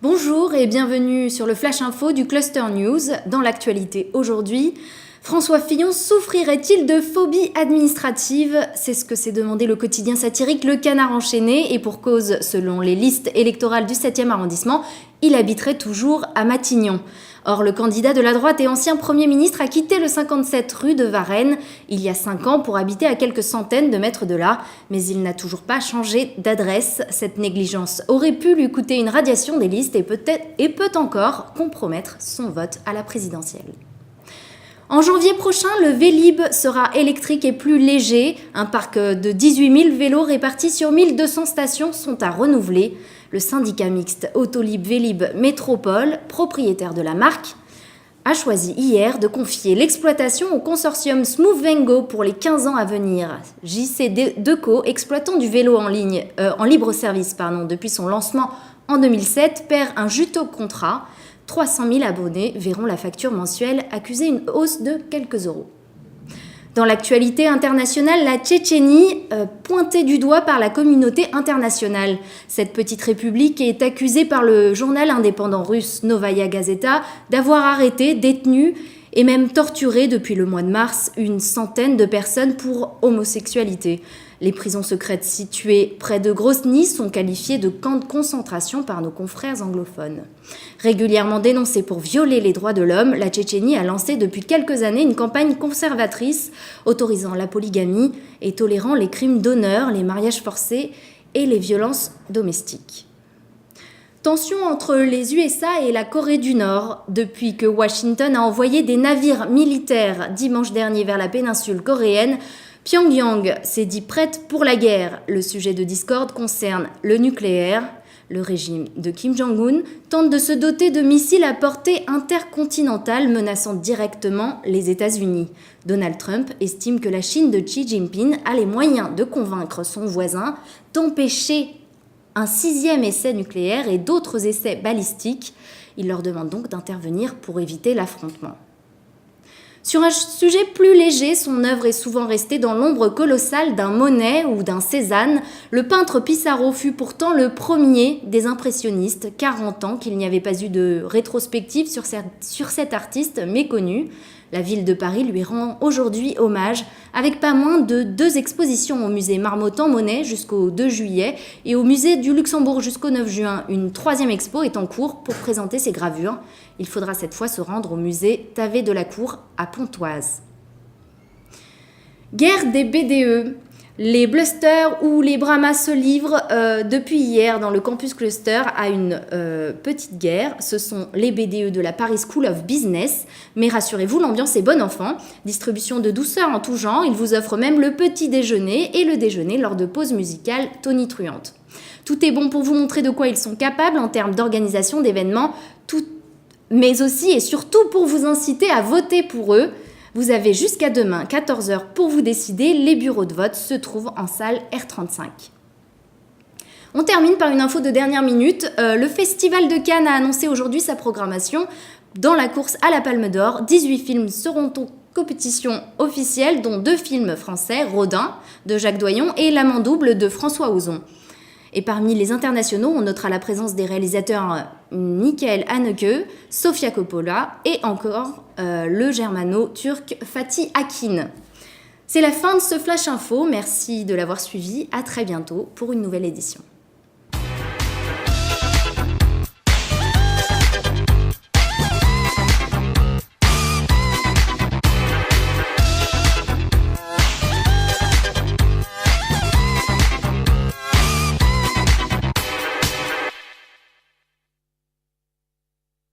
Bonjour et bienvenue sur le Flash Info du Cluster News. Dans l'actualité aujourd'hui, François Fillon souffrirait-il de phobie administrative? C'est ce que s'est demandé le quotidien satirique Le Canard enchaîné et pour cause, selon les listes électorales du 7e arrondissement, il habiterait toujours à Matignon. Or, le candidat de la droite et ancien Premier ministre a quitté le 57 rue de Varennes il y a 5 ans pour habiter à quelques centaines de mètres de là, mais il n'a toujours pas changé d'adresse. Cette négligence aurait pu lui coûter une radiation des listes et peut encore compromettre son vote à la présidentielle. En janvier prochain, le Vélib sera électrique et plus léger. Un parc de 18 000 vélos répartis sur 1200 stations sont à renouveler. Le syndicat mixte Autolib Vélib Métropole, propriétaire de la marque, a choisi hier de confier l'exploitation au consortium Smoothvengo pour les 15 ans à venir. JC Deco, exploitant du vélo en libre service depuis son lancement en 2007, perd un juteux contrat. 300 000 abonnés verront la facture mensuelle accuser une hausse de quelques euros. Dans l'actualité internationale, la Tchétchénie, pointée du doigt par la communauté internationale. Cette petite république est accusée par le journal indépendant russe Novaya Gazeta d'avoir arrêté, détenu et même torturé depuis le mois de mars une centaine de personnes pour homosexualité. Les prisons secrètes situées près de Grozny sont qualifiées de camps de concentration par nos confrères anglophones. Régulièrement dénoncée pour violer les droits de l'homme, la Tchétchénie a lancé depuis quelques années une campagne conservatrice autorisant la polygamie et tolérant les crimes d'honneur, les mariages forcés et les violences domestiques. Tension entre les USA et la Corée du Nord depuis que Washington a envoyé des navires militaires dimanche dernier vers la péninsule coréenne. Pyongyang s'est dit prête pour la guerre. Le sujet de discorde concerne le nucléaire. Le régime de Kim Jong-un tente de se doter de missiles à portée intercontinentale menaçant directement les États-Unis. Donald Trump estime que la Chine de Xi Jinping a les moyens de convaincre son voisin d'empêcher un 6e essai nucléaire et d'autres essais balistiques. Il leur demande donc d'intervenir pour éviter l'affrontement. Sur un sujet plus léger, son œuvre est souvent restée dans l'ombre colossale d'un Monet ou d'un Cézanne. Le peintre Pissarro fut pourtant le premier des impressionnistes, 40 ans qu'il n'y avait pas eu de rétrospective sur cet artiste méconnu. La ville de Paris lui rend aujourd'hui hommage avec pas moins de 2 expositions au musée Marmottan-Monet jusqu'au 2 juillet et au musée du Luxembourg jusqu'au 9 juin. Une 3e expo est en cours pour présenter ses gravures. Il faudra cette fois se rendre au musée Tavé-de-la-Cour à Pontoise. Guerre des BDE. Les Blusters ou les Brahmas se livrent depuis hier dans le campus cluster à une petite guerre. Ce sont les BDE de la Paris School of Business. Mais rassurez-vous, l'ambiance est bonne enfant. Distribution de douceur en tout genre. Ils vous offrent même le petit déjeuner et le déjeuner lors de pauses musicales tonitruantes. Tout est bon pour vous montrer de quoi ils sont capables en termes d'organisation d'événements, mais aussi et surtout pour vous inciter à voter pour eux. Vous avez jusqu'à demain, 14h, pour vous décider. Les bureaux de vote se trouvent en salle R35. On termine par une info de dernière minute. Le Festival de Cannes a annoncé aujourd'hui sa programmation. Dans la course à la Palme d'Or, 18 films seront en compétition officielle, dont 2 films français, Rodin de Jacques Doyon et L'Amant double de François Ozon. Et parmi les internationaux, on notera la présence des réalisateurs Michael Haneke, Sofia Coppola et encore le germano-turc Fatih Akin. C'est la fin de ce Flash Info. Merci de l'avoir suivi. À très bientôt pour une nouvelle édition.